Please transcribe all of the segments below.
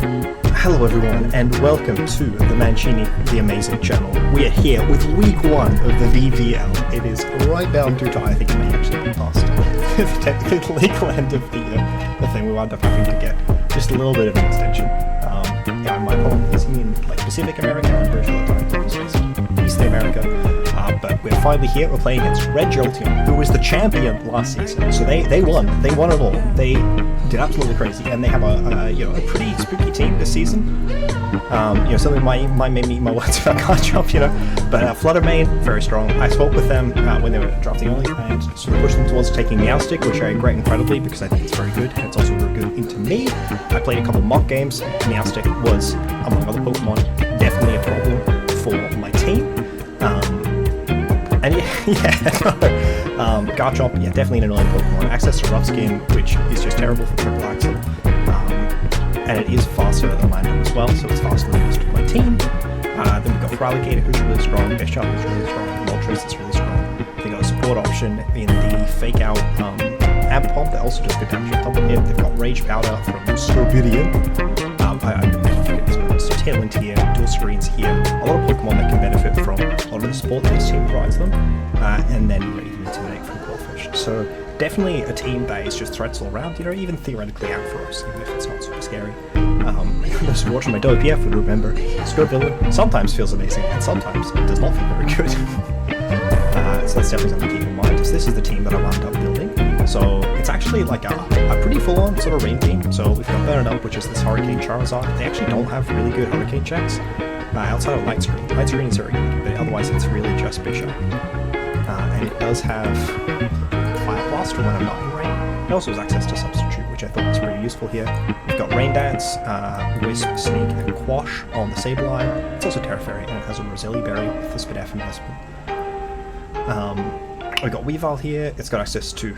Hello everyone, and welcome to the Mancini the Amazing channel. We are here with week 1 of the VVL. It is right down to I think it may actually be past the technical legal end of the thing. We wound up having to get just a little bit of an extension. Yeah, my opponent is in like Pacific America, I'm pretty sure the time is East America. But we're finally here. We're playing against Red Jolteon, who was the champion last season. So they won. They won it all. They did absolutely crazy, and they have a pretty spooky team this season. Something might make me eat my words if I can't jump, But Flutter Main, very strong. I spoke with them when they were drafting early, and sort of pushed them towards taking Meowstic, which I regret incredibly because I think it's very good, and it's also very good into me. I played a couple mock games. Meowstic was, among other Pokemon, definitely a problem for my team. And Garchomp, definitely an annoying Pokemon. Access to Rough Skin, which is just terrible for Triple Axel. And it is faster than Lando as well, so it's faster than most of my team. Then we've got Feraligatr, who's really strong, Bishop, who's really strong, Moltres is really strong. They got a support option in the Fake Out Ampomp that also does good damage on top of him. They've got Rage Powder from Scorpidian. Tailwind here, dual screens here, a lot of Pokemon that can benefit from a lot of the support that this team provides them, and then even Intimidate from Quillfish. So definitely a team that is just threats all around, even theoretically out for us, even if it's not super scary. Those who watch my WPF would remember, Scorpion sometimes feels amazing, and sometimes it does not feel very good. So that's definitely something to keep in mind. So this is the team that I wound up building. So it's actually like a pretty full-on sort of rain team. So we've got Burn Up, which is this Hurricane Charizard. They actually don't have really good Hurricane checks outside of Light Screen. Light Screen is very good, but otherwise it's really just Bishop. And it does have Fire Blast for when I'm not in rain. It also has access to Substitute, which I thought was pretty useful here. We've got Rain Dance, Wisp, Sneak, and Quash on the Sableye. It's also Terra Fairy, and it has a Roselli Berry with the Spadef investment. We've got Weavile here. It's got access to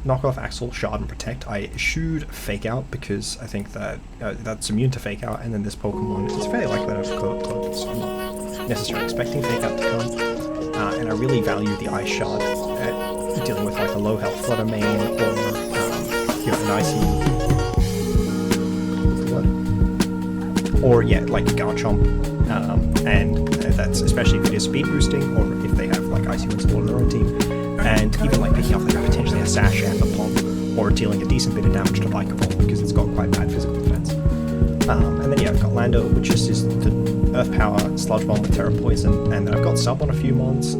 Knock Off, Axel, Shard, and Protect. I eschewed Fake Out because I think that that's immune to Fake Out, and then this Pokemon is fairly likely to have Cloak, so I'm not necessarily expecting Fake Out to come. And I really value the Ice Shard at dealing with like a low health Flutter Main or an Icy, or like a Garchomp, and that's especially if it is speed boosting or if they have like Icy Wind support on their own team. And even like picking off like potentially a Sash and a Pump, or dealing a decent bit of damage to Ball because it's got quite bad physical defense. And then I've got Lando, which is the Earth Power, Sludge Bomb with Terra Poison, and then I've got Sub on a few mons.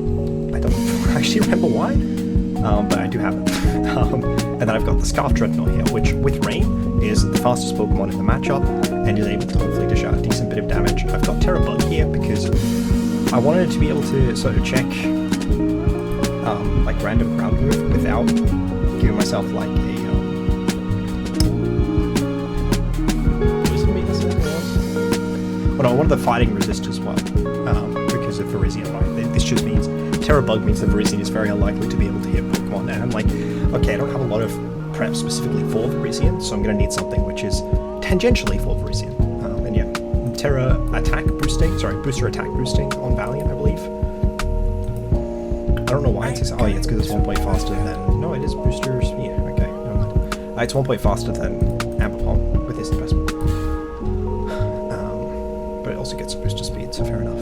I don't actually remember why, but I do have it. And then I've got the Scarf Drednaw here, which with Rain is the fastest Pokemon in the matchup, and is able to hopefully dish out a decent bit of damage. I've got Terra Bug here because I wanted to be able to sort of check like random crowd move without giving myself like a poison weakness or anything else. Well, no, one of the fighting resist as well, because of Virizion, right? This just means Terra Bug means that Virizion is very unlikely to be able to hit Pokemon, and I'm like, okay, I don't have a lot of prep specifically for Virizion, so I'm going to need something which is tangentially for Virizion. And Terra attack boosting, booster attack boosting on Valiant, I believe. I don't know why it's it's because it's 1 point faster than, no, it is boosters, okay, never mind. It's 1 point faster than Ampomp with this investment. But it also gets booster speed, so fair enough.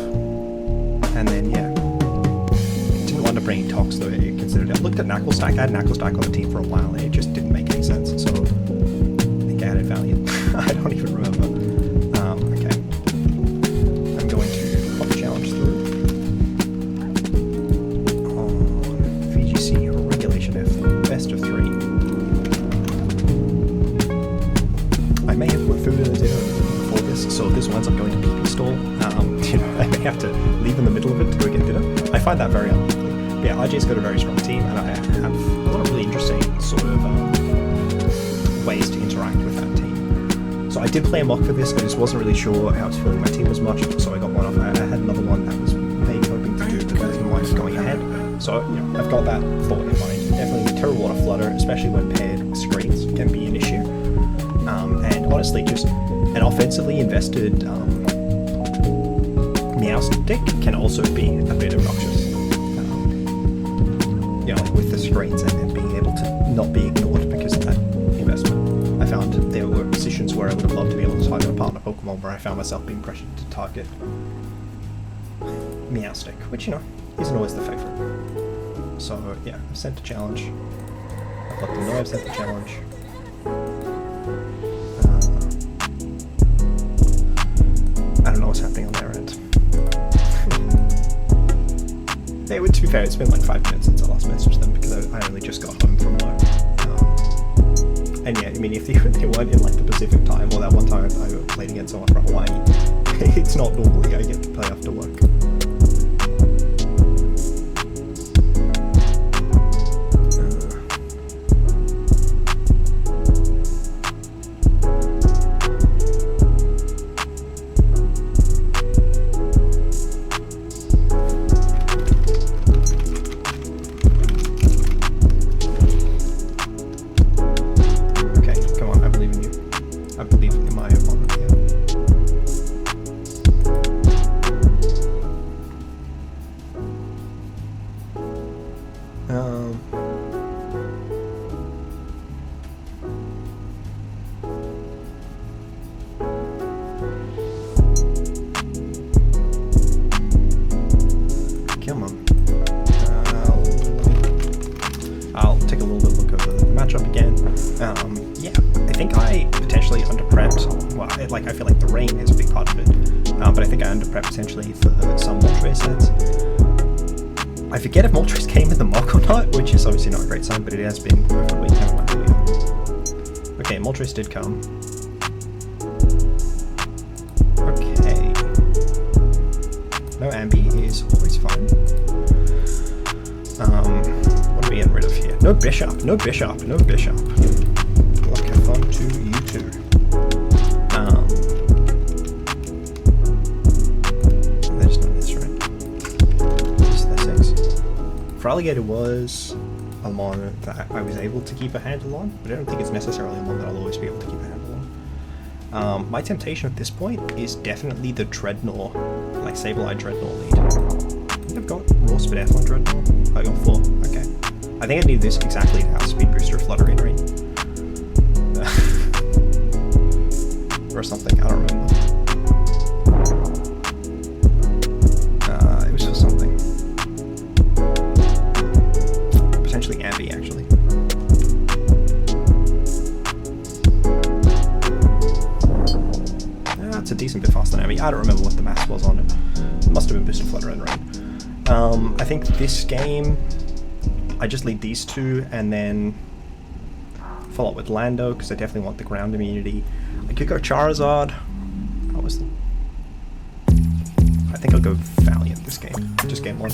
And then, didn't want to bring Tox though, you considered it. I looked at Knuckle Stack, I had Knuckle Stack on the team for a while, and it just didn't make any sense, so I think I added Valiant. I don't even remember. Okay. I'm going to pop challenge through. VGC regulation F, best of 3. I may have put food in the dinner before this, so if this winds up going to PP stall, I may have to leave in the middle of it to go get dinner. I find that very unlikely. But yeah, IJ's got a very strong team, and I have a lot of really interesting sort of ways to interact with that team. So I did play a mock for this, I just wasn't really sure how I was feeling my team as much, so I got one off. I had another one that was maybe hoping to do, but I didn't mind going ahead. So, I've got that thought in mind. Definitely Terra Water Flutter, especially when paired with screens, can be an issue. And honestly, just an offensively invested Meowstic can also be a bit obnoxious. Like with the screens and being able to not be ignored because of that investment. I found there were positions where I would have loved to be able to target a partner Pokemon where I found myself being pressured to target Meowstic, which, you know, isn't always the favourite. So, yeah, I've sent a challenge. I've let them know I've sent the challenge. I don't know what's happening on their end. Hey, to be fair, it's been like 5 minutes since I last messaged them because I only just got home from work. And yeah, I mean, if they weren't in like the Pacific time, or that one time I played against someone from Hawaii, it's not normally I get to play after work. Potentially for some Moltres heads. I forget if Moltres came with the mock or not, which is obviously not a great sign, but it has been over a week. Okay, Moltres did come. Okay. No Ambi is always fine. What are we getting rid of here? No Bishop, no Bishop, no Bishop. Luck have fun to you too. Alligator was a mon that I was able to keep a handle on, but I don't think it's necessarily a mon that I'll always be able to keep a handle on. My temptation at this point is definitely the Drednaw, like Sableye Drednaw lead. I think I've got raw speed F on Drednaw. I got 4. Okay. I think I need this exactly to have speed booster Flutter in rain. Or something, I don't remember. It was just something. Potentially Ambi, actually. It's a decent bit faster than Ambi. I don't remember what the math was on it. It must have been Booster Flutter and Rain. I think this game, I just lead these two and then follow up with Lando, because I definitely want the ground immunity. I could go Charizard. What was the... I think I'll go Valiant this game. Just game 1.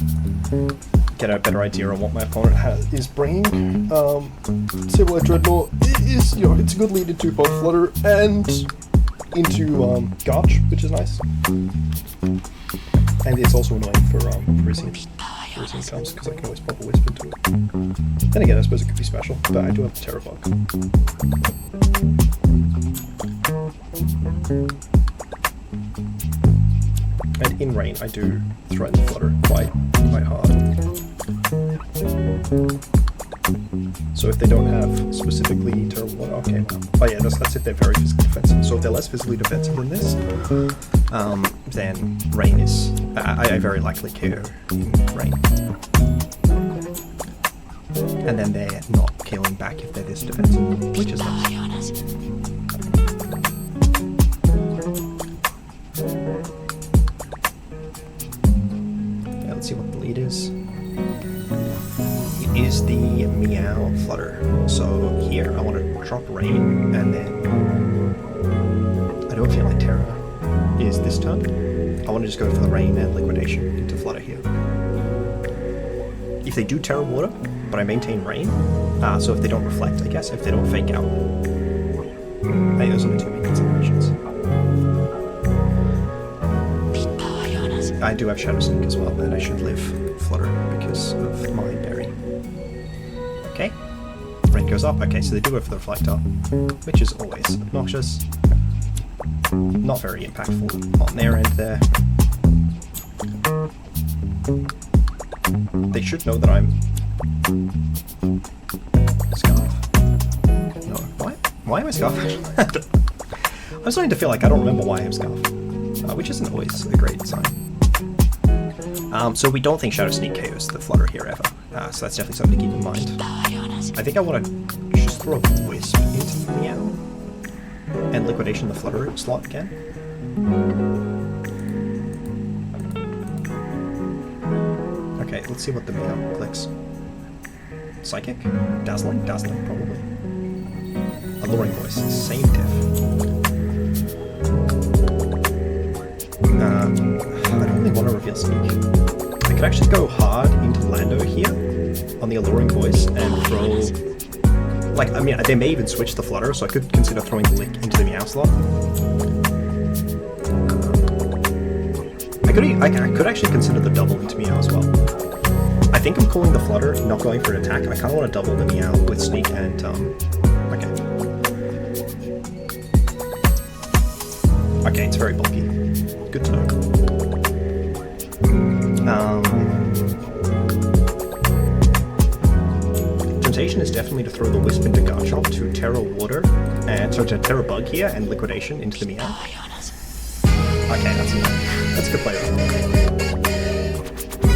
Get a better idea on what my opponent is bringing. Sableye Drednaw is, you know, it's a good lead into both Flutter and into Garch, which is nice. And it's also annoying for Parisian comes, because I can always pop a Wisp into it. Then again, I suppose it could be special, but I do have the Terra Bug. And in rain, I do threaten Flutter quite hard. So if they don't have specifically terrible water, okay, well, oh yeah, that's if they're very physically defensive. So if they're less physically defensive than this, then rain is, I very likely KO in rain. And then they're not KOing back if they're this defensive, which is nice. Yeah, let's see what the lead is. It is the Meow Flutter. So here I want to drop rain, and then I don't feel like Terra is this turn. I want to just go for the rain and liquidation into Flutter here. If they do Terra Water, but I maintain rain, so if they don't reflect, I guess, if they don't fake out, I those are the two main considerations. I do have Shadow Sneak as well, but I should live Flutter because of my berry. Okay, rain goes up. Okay, so they do go for the Reflector, which is always obnoxious. Not very impactful on their end there. They should know that I'm Scarlet. No, what? Why am I Scarf? I'm starting to feel like I don't remember why I'm Scarf, which isn't always a great sign. So we don't think Shadow Sneak KOs the Flutter here ever, so that's definitely something to keep in mind. I think I want to just throw a Wisp into the Meow and Liquidation the Flutter slot again. Okay, let's see what the Meow clicks. Psychic? Dazzling? Dazzling, probably. Alluring Voice, same diff. I don't really want to reveal Sneak. I could actually go hard into Lando here on the Alluring Voice and throw... Like, I mean, they may even switch the Flutter, so I could consider throwing the Lick into the Meow slot. I could actually consider the double into Meow as well. I think I'm calling the Flutter, not going for an attack. I kind of want to double the Meow with Sneak and, okay. Okay, it's very bulky. Good to know. Temptation is definitely to throw the Wisp into Garchomp to Terra Water, and so to Terra Bug here and Liquidation into the Meow. Okay, that's enough. That's a good play.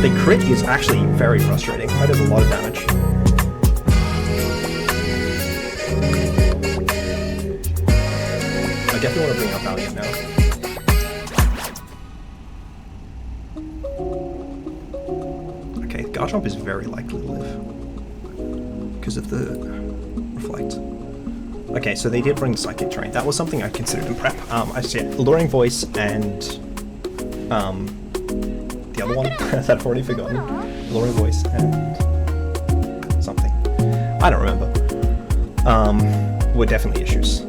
The crit is actually very frustrating. That is a lot of damage. I definitely want to bring out Valiant now. Okay, Garchomp is very likely to live because of the Reflect. Okay, so they did bring Psychic Terrain. That was something I considered in prep. I said Alluring Voice and the other one that I've already forgotten. Alluring Voice and something. I don't remember. Were definitely issues.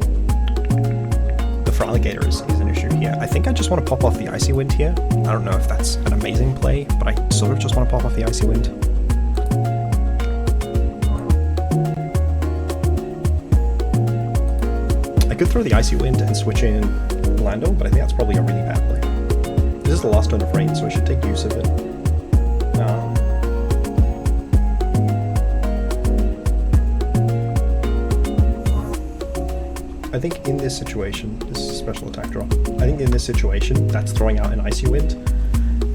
The Feraligatr is an issue here. I think I just want to pop off the Icy Wind here. I don't know if that's an amazing play, but I sort of just want to pop off the Icy Wind. I could throw the Icy Wind and switch in Lando, but I think that's probably a really bad play. This is the last turn of rain, so I should take use of it. I think in this situation, this is a special attack drop. I think in this situation, that's throwing out an Icy Wind,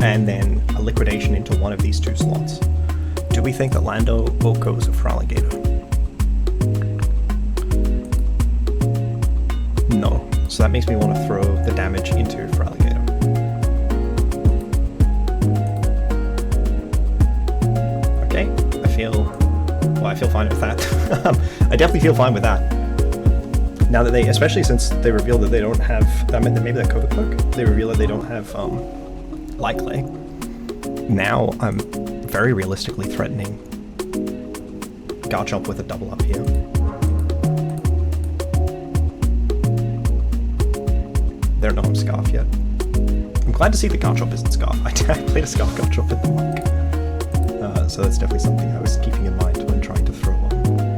and then a Liquidation into one of these two slots. Do we think that Lando goes a Feraligatr? No. So that makes me want to throw the damage into Feraligatr. Okay, I feel fine with that. I definitely feel fine with that. Now that they, especially since they revealed that they don't have, maybe that Covert Cloak, they reveal that they don't have Light Clay. Now I'm very realistically threatening Garchomp with a double up here. They don't know I'm Scarf yet. I'm glad to see the Garchomp isn't Scarf. I played a Scarf Garchomp in the monk. So that's definitely something I was keeping in mind when trying to throw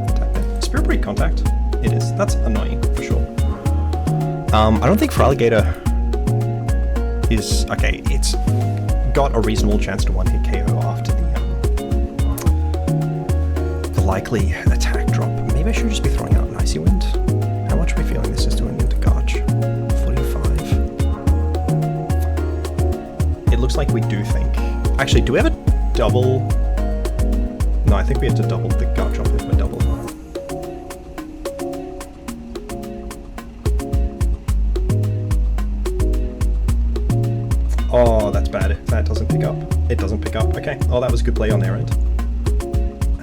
attack there. Spirit Break Contact. It is. That's annoying, for sure. I don't think Feraligatr is... Okay, it's got a reasonable chance to one-hit KO after the likely attack drop. Maybe I should just be throwing out an Icy Wind. How much are we feeling this is doing into Garch? 45. It looks like we do think... Actually, do we have a double... No, I think we have to double the Garchomp if we're double. Oh, that's bad. That doesn't pick up. It doesn't pick up. Okay. Oh, that was a good play on their end.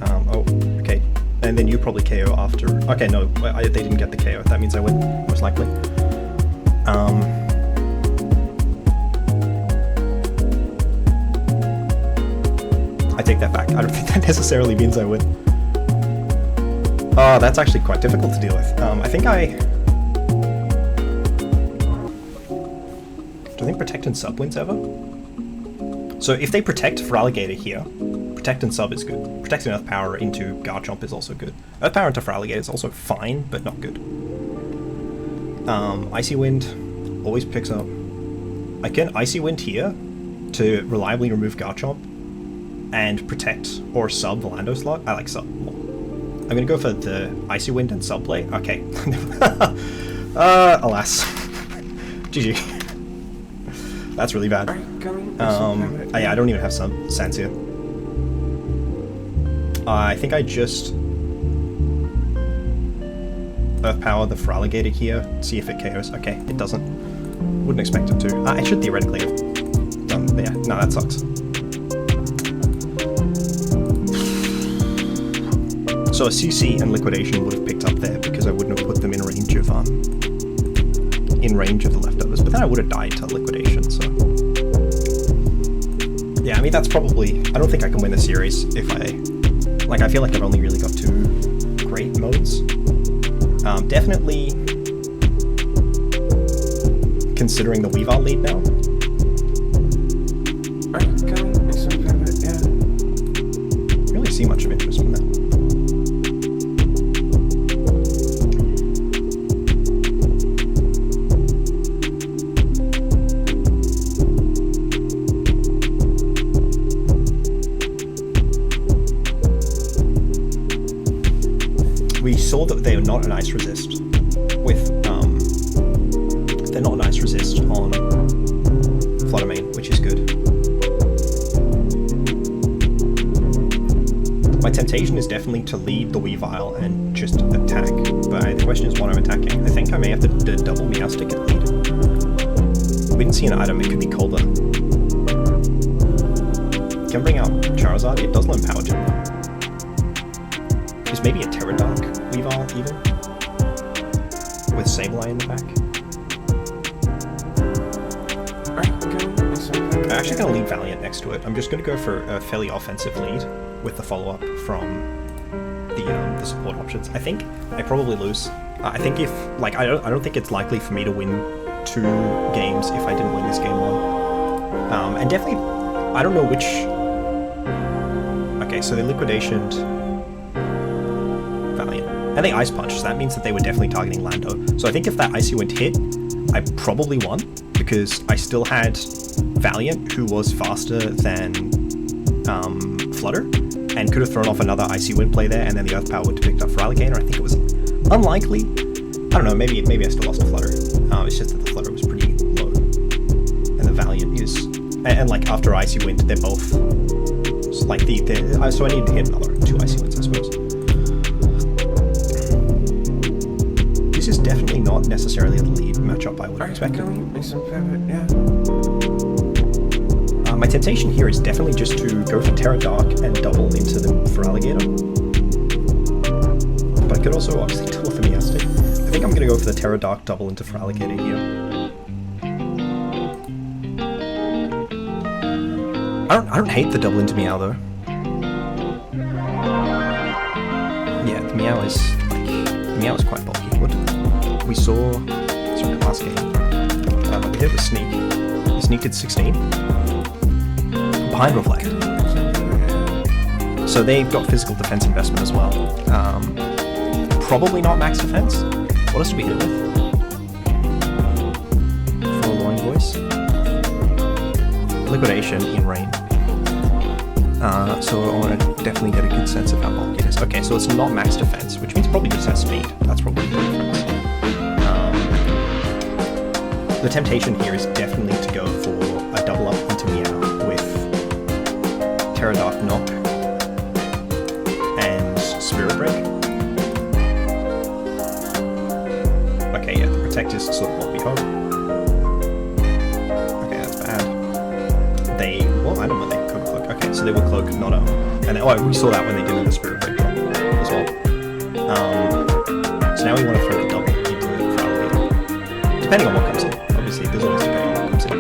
Oh, okay. And then you probably KO after... Okay, no, they didn't get the KO. That means I win, most likely. I take that back. I don't think that necessarily means I win. Oh, that's actually quite difficult to deal with. I think Do I think Protect and Sub wins ever? So if they protect Feraligatr here, Protect and Sub is good. Protect and Earth Power into Garchomp is also good. Earth Power into Feraligatr is also fine, but not good. Icy Wind always picks up. I can Icy Wind here to reliably remove Garchomp and protect or sub the Lando slot. I like sub more. I'm gonna go for the Icy Wind and Subplay. Okay. Alas. GG. That's really bad. Yeah, I don't even have some sense here. I think I just Earth Power the Feraligatr here, see if it KOs. Okay, it doesn't. Wouldn't expect it to. I should theoretically have done. Yeah, no, that sucks. So a CC and Liquidation would have picked up there because I wouldn't have put them in range of the leftovers. But then I would have died to Liquidation. So yeah, I mean that's probably. I don't think I can win the series if I feel like I've only really got 2 great modes. Definitely considering the Weavile lead now. Really see much of interest from that. We saw that they are not an ice resist with they're not an ice resist on Fluttermane, which is good. My temptation is definitely to lead the Weavile and just attack, but the question is what I'm attacking. I think I may have to double Meowstic and lead. We didn't see an item, it could be colder. Can bring out Charizard, it does learn Power Gem. Is maybe a Pterodark Weavile even? With Sableye in the back? I'm actually going to lead Valiant next to it. I'm just going to go for a fairly offensive lead with the follow-up from the support options. I think I probably lose. I think if, like, I don't think it's likely for me to win 2 games if I didn't win this game 1. And definitely, I don't know which... Okay, so they Liquidationed Valiant. And they Ice Punch, so that means that they were definitely targeting Lando. So I think if that Icy Wind hit, I probably won, because I still had Valiant, who was faster than Flutter, and could have thrown off another Icy Wind play there, and then the Earth Power would have picked up Feraligatr. I think it was unlikely. I don't know, maybe I still lost to Flutter. It's just that the Flutter was pretty low. And the Valiant is... And like, after Icy Wind, they're both... Like, so I need to hit another 2 Icy Winds, I suppose. This is definitely not necessarily the lead matchup I would have expected. My temptation here is definitely just to go for Pterodark and double into the Feraligatr. But I could also obviously double for Meowstic. I think I'm going to go for the Pterodark double into Feraligatr here. I don't hate the double into Meow though. Yeah, the Meow is quite bulky. What we saw last game. We did the sneak. He sneaked at 16. Behind Reflect. So they've got physical defense investment as well. Probably not max defense. What else do we hit with? Forlorn Voice. Liquidation in rain. So I want to definitely get a good sense of how bulky it is. Okay, so it's not max defense, which means it probably just has speed. That's probably the difference. The temptation here is definitely to go for a double up into Meow with Pterodark Knock and Spirit Break. Okay, yeah, the Protect is sort of what we hope. Okay, that's bad. What item were they? Cloak. Okay, so they were Cloak, not Armor. And we saw that when they did the Spirit Break drop as well. So now we want to throw the double into the Feraligatr. Depending on what comes in. Obviously, there's always depending on what comes in.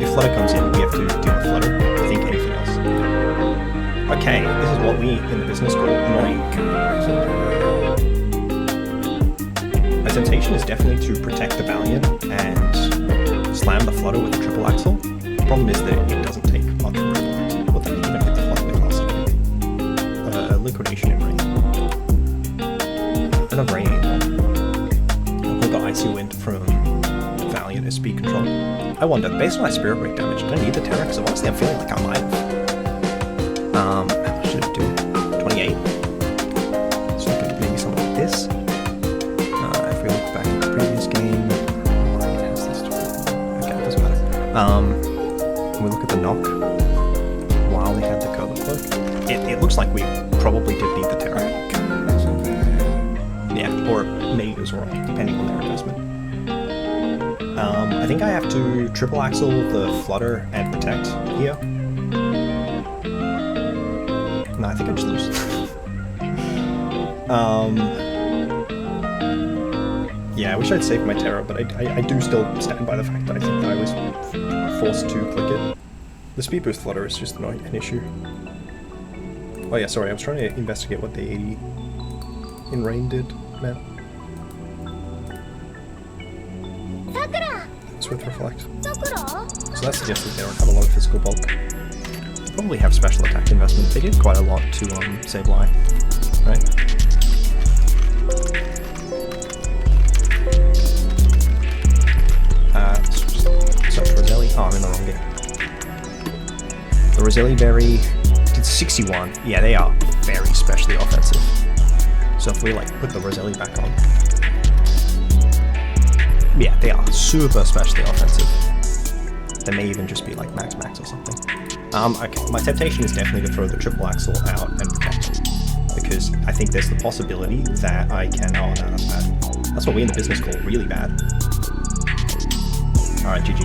If Flutter comes in, we have to deal with Flutter. I think anything else. Okay, this is what we in the business call annoying. My temptation is definitely to protect the Valiant and slam the Flutter with a triple axle. The problem is that it doesn't take much triple axle. What did I even hit the Flutter with last game? Liquidation in rain. And a rain. I've got Icy Wind from Valiant as speed control. I wonder, based on my Spirit Break damage, do I need the Terra? Because honestly I'm feeling like I might have. When we look at the knock, while they had the Curler Cloak, it looks like we probably did need the Terra. Yeah, or maybe it was alright, depending on their investment. I think I have to triple axle the Flutter and Protect here. No, I think I just lose. Yeah, I wish I'd saved my Terra, but I do still stand by the fact that I think that I was forced to click it. The speed boost Flutter is just not an issue. Oh yeah, sorry, I was trying to investigate what the 80 in rain did, man. It's worth reflect. So that suggests that they don't have a lot of physical bulk. They probably have special attack investment. They did quite a lot to save life, right? Search Roselli. Oh, I'm in the wrong game. The Roselli Berry did 61. Yeah, they are very specially offensive. So if we like put the Roselli back on, yeah, they are super specially offensive. They may even just be like max or something. Okay, my temptation is definitely to throw the triple axle out and protect, because I think there's the possibility that I can. Oh no, that's bad. That's what we in the business call really bad. Alright, GG.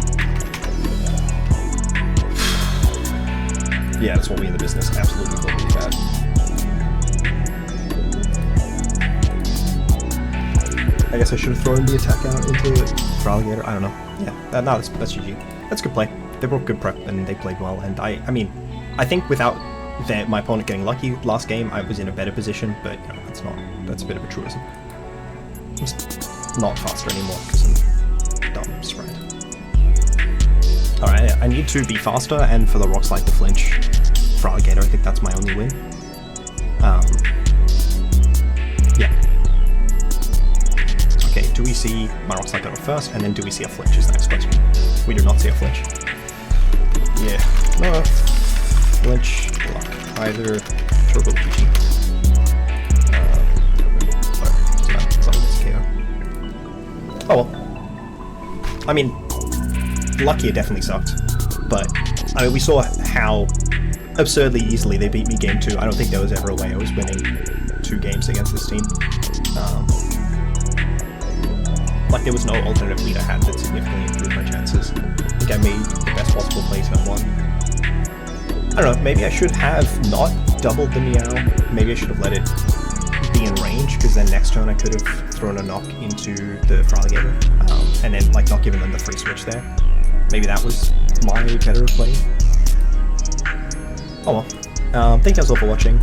Yeah, that's what we in the business absolutely call really bad. I guess I should have thrown the attack out into it for Alligator. I don't know. Yeah, no, that's GG. That's good play. They brought good prep and they played well. And I mean, I think without my opponent getting lucky last game, I was in a better position. But you know, that's a bit of a truism. I'm just not faster anymore because I'm dumb sprite. All right, I need to be faster and for the Rock Slide to flinch for Alligator. I think that's my only win. Yeah. Okay, do we see my Rock Slide go first, and then do we see a flinch is the next question. We do not see a flinch. Yeah, no, flinch, block, either turbo GG. Oh well. I mean, lucky it definitely sucked, but I mean, we saw how absurdly easily they beat me game 2. I don't think there was ever a way I was winning 2 games against this team. Like, there was no alternative lead I had that significantly improved my chances. I think I made the best possible plays and won. I don't know, maybe I should have not doubled the Meow. Maybe I should have let it be in range, because then next turn I could have thrown a knock into the Alligator, and then like not given them the free switch there. Maybe that was my better play. Oh well. Thank you guys all for watching.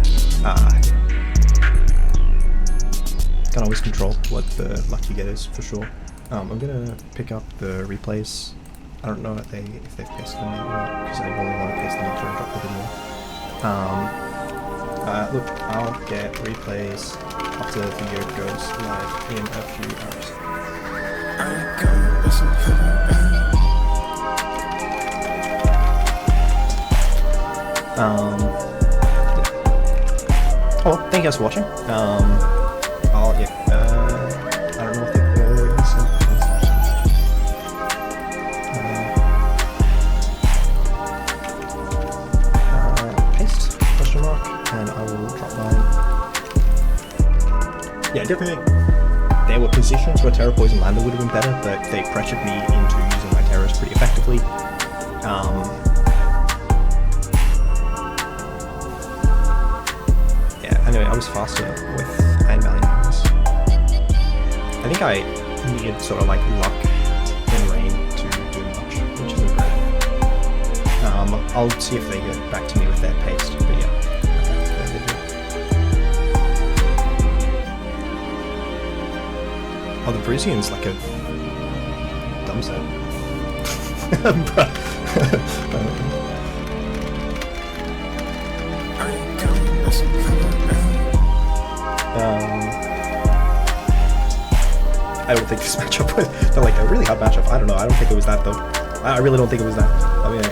Can't always control what the luck you get is, for sure. I'm gonna pick up the replays. I don't know if they've pasted them yet or not, because I really want to paste them after I drop the video. Look, I'll get replays after the video goes live in a few hours. Yeah. Oh, well, thank you guys for watching. I don't know what the paste, question mark, and I will drop mine. Yeah, definitely. There were positions where Terra Poison Lander would have been better, but they pressured me into using my Terras pretty effectively. Anyway, I was faster with Iron Valley Numbers. I think I needed sort of like luck in rain to do much, which isn't great. I'll see if they get back to me with their paste, but yeah. Oh, the Parisian's like a dumb set. I don't think this matchup was like a really hard matchup. I don't know. I don't think it was that though. I really don't think it was that. I mean,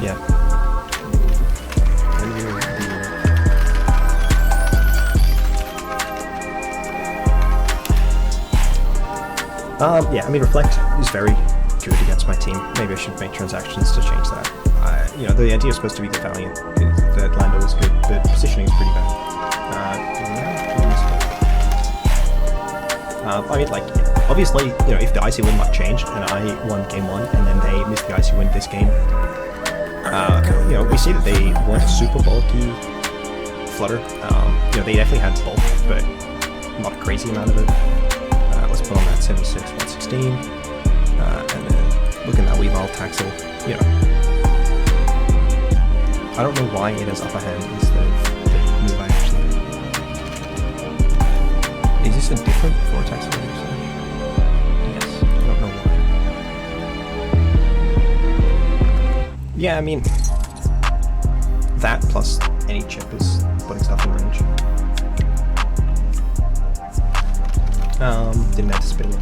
yeah. Yeah, I mean, Reflect is very good against my team. Maybe I should make transactions to change that. You know, the idea is supposed to be the Valiant, that Lando is good, but positioning is pretty bad. I mean, like, obviously, you know, if the Icy Wind luck changed and I won game 1 and then they missed the Icy Wind this game, you know, we see that they weren't a super bulky Flutter. You know, they definitely had bulk, but not a crazy amount of it. Let's put on that 76, 116, and then look at that Weavile Taxel, you know. I don't know why it has upper hand instead of the move I actually did. Is this a different Vortex move? Yes, I don't know why. Yeah, I mean, that plus any chip is putting stuff in range. Didn't anticipate it.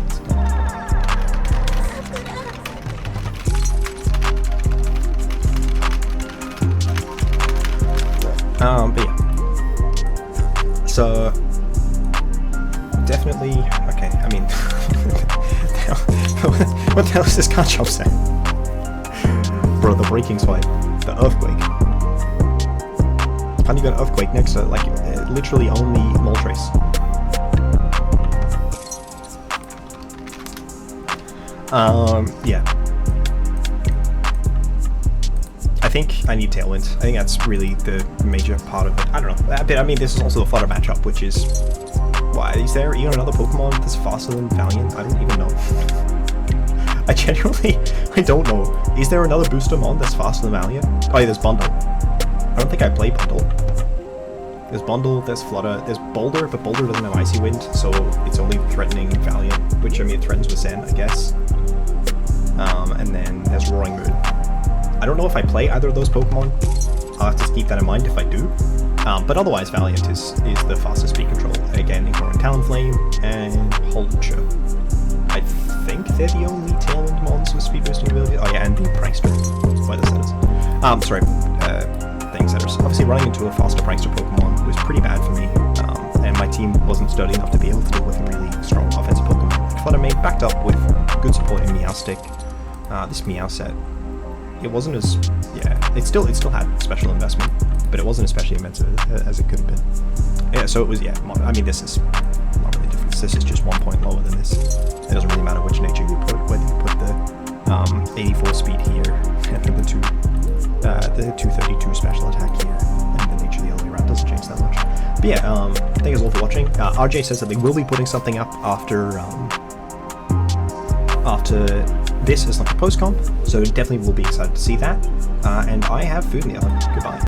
But yeah. So definitely okay, I mean what the hell is this card shop saying? Bro, the Breaking Swipe. The Earthquake. And you got Earthquake next to it, like literally only Moltres. Yeah. I think I need Tailwind. I think that's really the major part of it. I don't know. But I mean, this is also the Flutter matchup, which is... Why? Is there even another Pokemon that's faster than Valiant? I don't even know. I genuinely... I don't know. Is there another Boostermon that's faster than Valiant? Oh yeah, there's Bundle. I don't think I play Bundle. There's Bundle, there's Flutter, there's Boulder, but Boulder doesn't have Icy Wind, so it's only threatening Valiant, which, I mean, it threatens with Zen, I guess. And then there's Roaring Moon. I don't know if I play either of those Pokemon. I'll have to keep that in mind if I do. But otherwise, Valiant is the fastest speed control. Again, ignoring Talonflame and Holcher. I think they're the only Tailwind mons with speed boosting ability. Oh yeah, and the Prankster. Weather setters. Sorry, thing setters. Obviously, running into a faster Prankster Pokemon was pretty bad for me. And my team wasn't sturdy enough to be able to deal with a really strong offensive Pokemon. Flutter made backed up with good support in Meowstic. This Meowset. It wasn't as, yeah, it still had special investment, but it wasn't especially immense as it could have been. Yeah, so it was, yeah, I mean, this is not really different. This is just 1 point lower than this. It doesn't really matter which nature you put, whether you put the 84 speed here, and the 232 special attack here, and the nature the other way around doesn't change that much. But yeah, thank you all for watching. RJ says that they will be putting something up after this as like a post comp, so definitely will be excited to see that. And I have food in the oven. Goodbye.